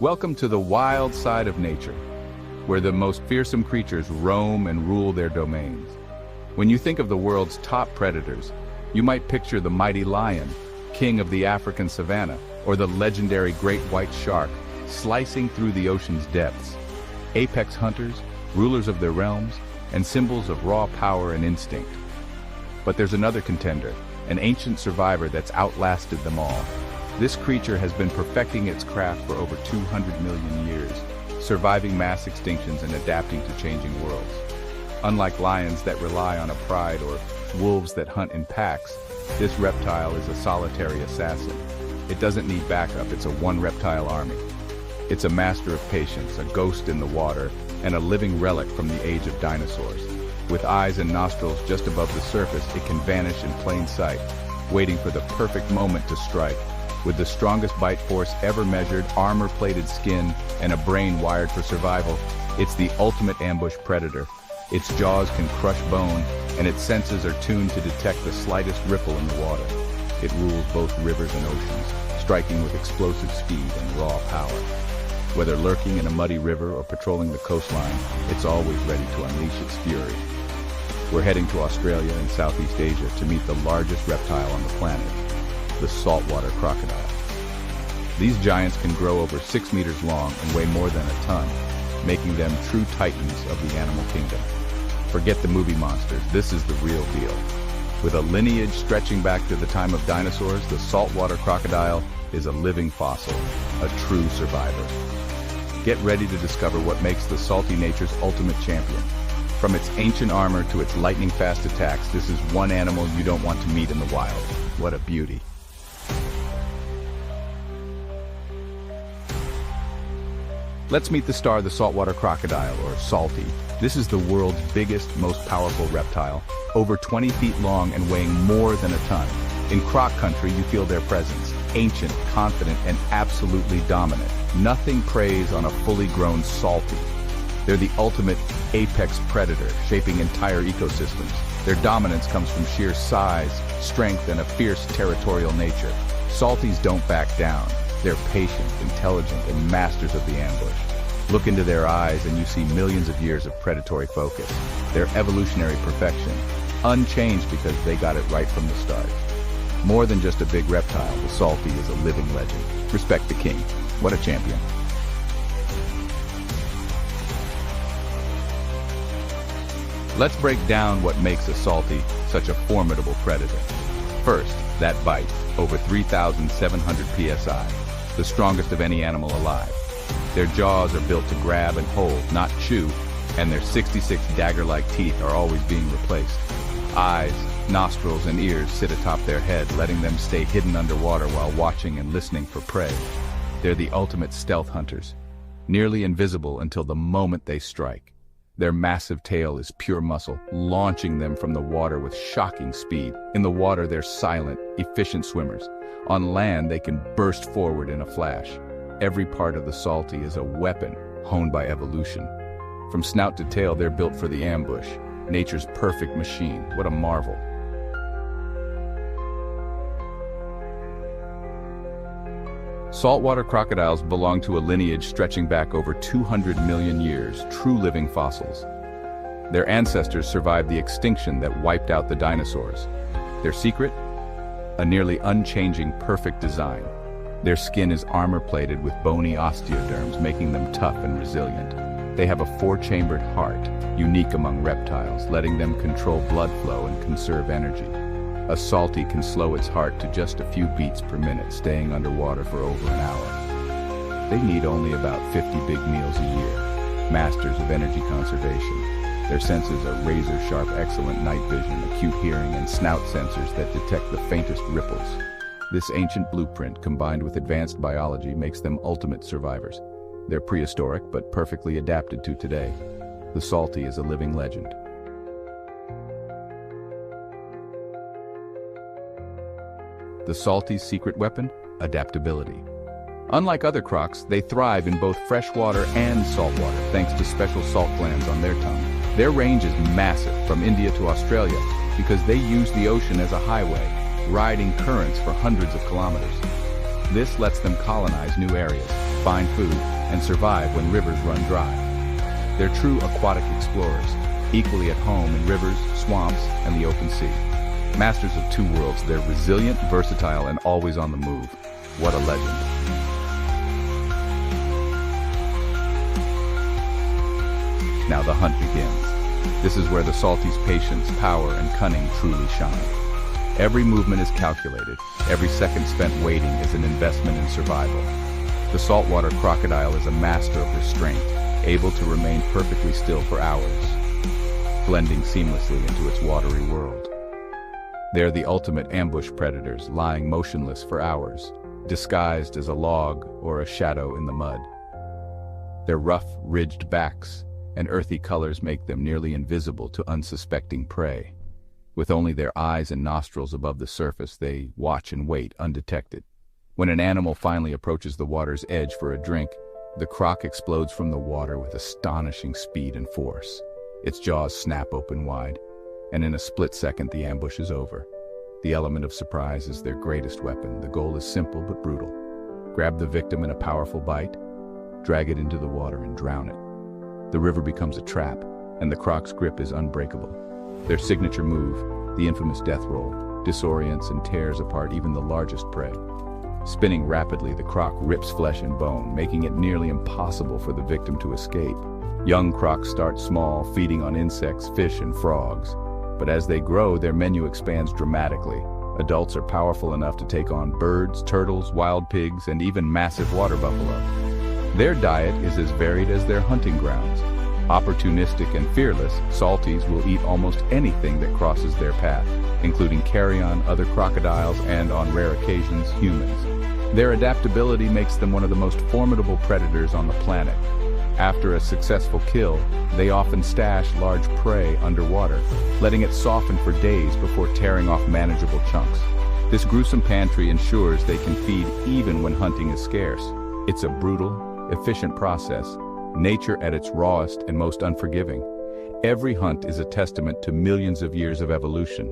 Welcome to the wild side of nature, where the most fearsome creatures roam and rule their domains. When you think of the world's top predators, you might picture the mighty lion, king of the African savanna, or the legendary great white shark, slicing through the ocean's depths. Apex hunters, rulers of their realms, and symbols of raw power and instinct. But there's another contender, an ancient survivor that's outlasted them all. This creature has been perfecting its craft for over 200 million years, surviving mass extinctions and adapting to changing worlds. Unlike lions that rely on a pride or wolves that hunt in packs, this reptile is a solitary assassin. It doesn't need backup, it's a one-reptile army. It's a master of patience, a ghost in the water, and a living relic from the age of dinosaurs. With eyes and nostrils just above the surface, it can vanish in plain sight, waiting for the perfect moment to strike. With the strongest bite force ever measured, armor-plated skin, and a brain wired for survival, it's the ultimate ambush predator. Its jaws can crush bone, and its senses are tuned to detect the slightest ripple in the water. It rules both rivers and oceans, striking with explosive speed and raw power. Whether lurking in a muddy river or patrolling the coastline, it's always ready to unleash its fury. We're heading to Australia and Southeast Asia to meet the largest reptile on the planet, the saltwater crocodile. These giants can grow over 6 meters long and weigh more than a ton, making them true titans of the animal kingdom. Forget the movie monsters, this is the real deal. With a lineage stretching back to the time of dinosaurs, the saltwater crocodile is a living fossil, a true survivor. Get ready to discover what makes the salty nature's ultimate champion. From its ancient armor to its lightning-fast attacks, this is one animal you don't want to meet in the wild. What a beauty. Let's meet the star, the saltwater crocodile, or Salty. This is the world's biggest, most powerful reptile, over 20 feet long and weighing more than a ton. In croc country, you feel their presence, ancient, confident, and absolutely dominant. Nothing preys on a fully grown Salty. They're the ultimate apex predator, shaping entire ecosystems. Their dominance comes from sheer size, strength, and a fierce territorial nature. Salties don't back down. They're patient, intelligent, and masters of the ambush. Look into their eyes and you see millions of years of predatory focus. Their evolutionary perfection, unchanged because they got it right from the start. More than just a big reptile, the Salty is a living legend. Respect the king. What a champion. Let's break down what makes a Salty such a formidable predator. First, that bite, over 3,700 psi. The strongest of any animal alive. Their jaws are built to grab and hold, not chew, and their 66 dagger-like teeth are always being replaced. Eyes, nostrils, and ears sit atop their head, letting them stay hidden underwater while watching and listening for prey. They're the ultimate stealth hunters, nearly invisible until the moment they strike. Their massive tail is pure muscle, launching them from the water with shocking speed. In the water, they're silent, efficient swimmers. On land, they can burst forward in a flash. Every part of the Salty is a weapon, honed by evolution. From snout to tail, they're built for the ambush. Nature's perfect machine. What a marvel. Saltwater crocodiles belong to a lineage stretching back over 200 million years, true living fossils. Their ancestors survived the extinction that wiped out the dinosaurs. Their secret? A nearly unchanging, perfect design. Their skin is armor-plated with bony osteoderms, making them tough and resilient. They have a 4-chambered heart, unique among reptiles, letting them control blood flow and conserve energy. A Salty can slow its heart to just a few beats per minute, staying underwater for over an hour. They need only about 50 big meals a year, masters of energy conservation. Their senses are razor-sharp, excellent night vision, acute hearing, and snout sensors that detect the faintest ripples. This ancient blueprint, combined with advanced biology, makes them ultimate survivors. They're prehistoric, but perfectly adapted to today. The Salty is a living legend. The Salty's secret weapon? Adaptability. Unlike other crocs, they thrive in both freshwater and saltwater, thanks to special salt glands on their tongue. Their range is massive, from India to Australia, because they use the ocean as a highway, riding currents for hundreds of kilometers. This lets them colonize new areas, find food, and survive when rivers run dry. They're true aquatic explorers, equally at home in rivers, swamps, and the open sea. Masters of two worlds, they're resilient, versatile, and always on the move. What a legend. Now the hunt begins. This is where the Salty's patience, power, and cunning truly shine. Every movement is calculated. Every second spent waiting is an investment in survival. The saltwater crocodile is a master of restraint, able to remain perfectly still for hours, blending seamlessly into its watery world. They're the ultimate ambush predators, lying motionless for hours, disguised as a log or a shadow in the mud. Their rough, ridged backs and earthy colors make them nearly invisible to unsuspecting prey. With only their eyes and nostrils above the surface, they watch and wait undetected. When an animal finally approaches the water's edge for a drink, the croc explodes from the water with astonishing speed and force. Its jaws snap open wide, and in a split second the ambush is over. The element of surprise is their greatest weapon. The goal is simple but brutal. Grab the victim in a powerful bite, drag it into the water and drown it. The river becomes a trap, and the croc's grip is unbreakable. Their signature move, the infamous death roll, disorients and tears apart even the largest prey. Spinning rapidly, the croc rips flesh and bone, making it nearly impossible for the victim to escape. Young crocs start small, feeding on insects, fish, and frogs. But as they grow, their menu expands dramatically. Adults are powerful enough to take on birds, turtles, wild pigs, and even massive water buffalo. Their diet is as varied as their hunting grounds. Opportunistic and fearless, Salties will eat almost anything that crosses their path, including carrion, other crocodiles, and, on rare occasions, humans. Their adaptability makes them one of the most formidable predators on the planet. After a successful kill, they often stash large prey underwater, letting it soften for days before tearing off manageable chunks. This gruesome pantry ensures they can feed even when hunting is scarce. It's a brutal, efficient process, nature at its rawest and most unforgiving. Every hunt is a testament to millions of years of evolution.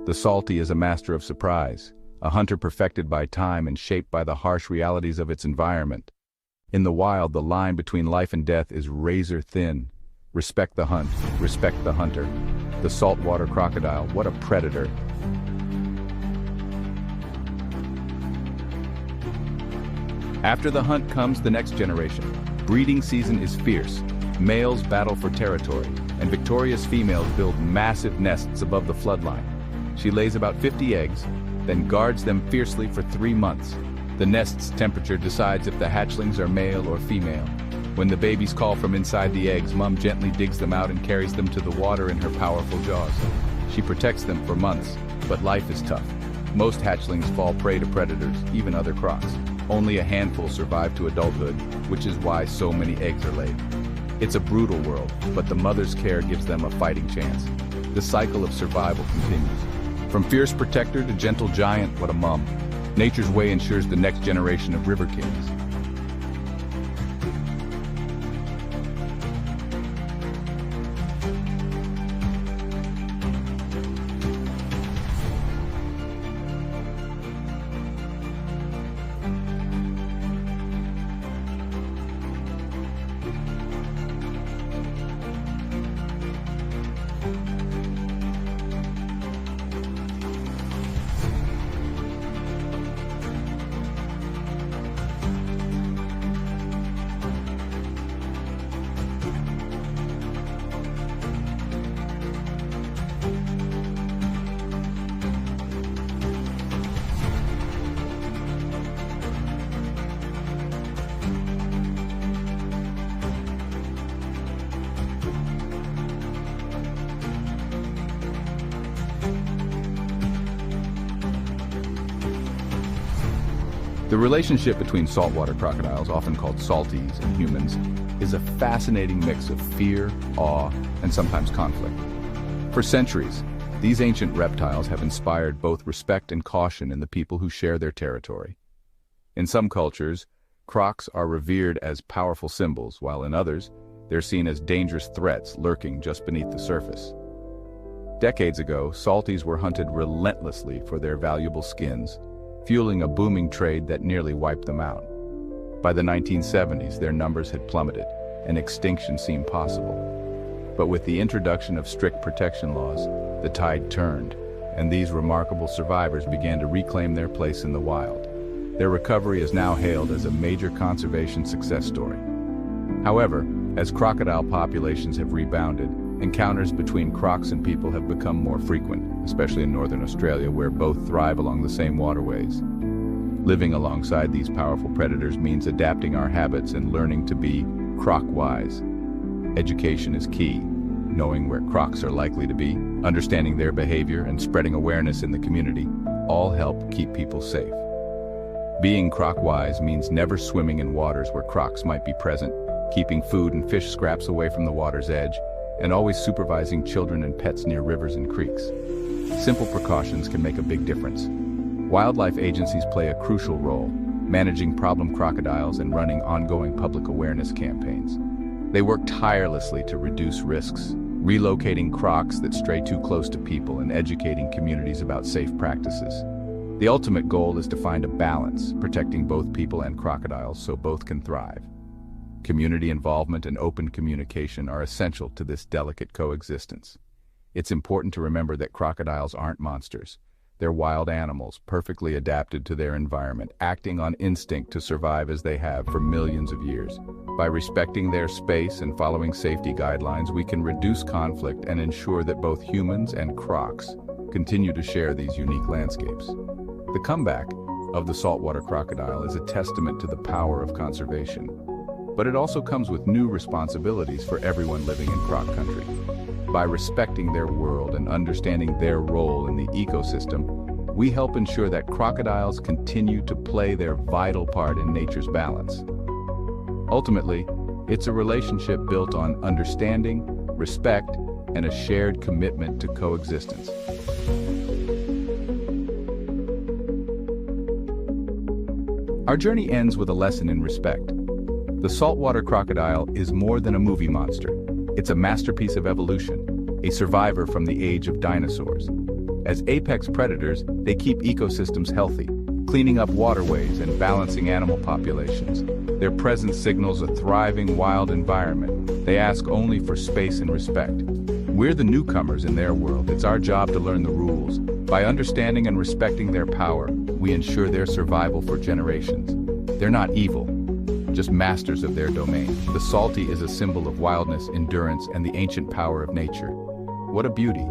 The Salty is a master of surprise, a hunter perfected by time and shaped by the harsh realities of its environment. In the wild, the line between life and death is razor thin. Respect the hunt, respect the hunter. The saltwater crocodile, what a predator. After the hunt comes the next generation. Breeding season is fierce. Males battle for territory, and victorious females build massive nests above the floodline. She lays about 50 eggs, then guards them fiercely for 3 months. The nest's temperature decides if the hatchlings are male or female. When the babies call from inside the eggs, Mom gently digs them out and carries them to the water in her powerful jaws. She protects them for months, but life is tough. Most hatchlings fall prey to predators, even other crocs. Only a handful survive to adulthood, which is why so many eggs are laid. It's a brutal world, but the mother's care gives them a fighting chance. The cycle of survival continues. From fierce protector to gentle giant, what a mom. Nature's way ensures the next generation of river kings. The relationship between saltwater crocodiles, often called salties, and humans, is a fascinating mix of fear, awe, and sometimes conflict. For centuries, these ancient reptiles have inspired both respect and caution in the people who share their territory. In some cultures, crocs are revered as powerful symbols, while in others, they're seen as dangerous threats lurking just beneath the surface. Decades ago, salties were hunted relentlessly for their valuable skins, fueling a booming trade that nearly wiped them out. By the 1970s, their numbers had plummeted, and extinction seemed possible. But with the introduction of strict protection laws, the tide turned, and these remarkable survivors began to reclaim their place in the wild. Their recovery is now hailed as a major conservation success story. However, as crocodile populations have rebounded, encounters between crocs and people have become more frequent, especially in northern Australia, where both thrive along the same waterways. Living alongside these powerful predators means adapting our habits and learning to be croc-wise. Education is key. Knowing where crocs are likely to be, understanding their behavior, and spreading awareness in the community all help keep people safe. Being croc-wise means never swimming in waters where crocs might be present, keeping food and fish scraps away from the water's edge, and always supervising children and pets near rivers and creeks. Simple precautions can make a big difference. Wildlife agencies play a crucial role, managing problem crocodiles and running ongoing public awareness campaigns. They work tirelessly to reduce risks, relocating crocs that stray too close to people and educating communities about safe practices. The ultimate goal is to find a balance, protecting both people and crocodiles so both can thrive. Community involvement and open communication are essential to this delicate coexistence. It's important to remember that crocodiles aren't monsters. They're wild animals, perfectly adapted to their environment, acting on instinct to survive as they have for millions of years. By respecting their space and following safety guidelines, we can reduce conflict and ensure that both humans and crocs continue to share these unique landscapes. The comeback of the saltwater crocodile is a testament to the power of conservation. But it also comes with new responsibilities for everyone living in croc country. By respecting their world and understanding their role in the ecosystem, we help ensure that crocodiles continue to play their vital part in nature's balance. Ultimately, it's a relationship built on understanding, respect, and a shared commitment to coexistence. Our journey ends with a lesson in respect. The saltwater crocodile is more than a movie monster. It's a masterpiece of evolution, a survivor from the age of dinosaurs. As apex predators, they keep ecosystems healthy, cleaning up waterways and balancing animal populations. Their presence signals a thriving wild environment. They ask only for space and respect. We're the newcomers in their world. It's our job to learn the rules. By understanding and respecting their power, we ensure their survival for generations. They're not evil, just masters of their domain. The salty is a symbol of wildness, endurance, and the ancient power of nature. What a beauty!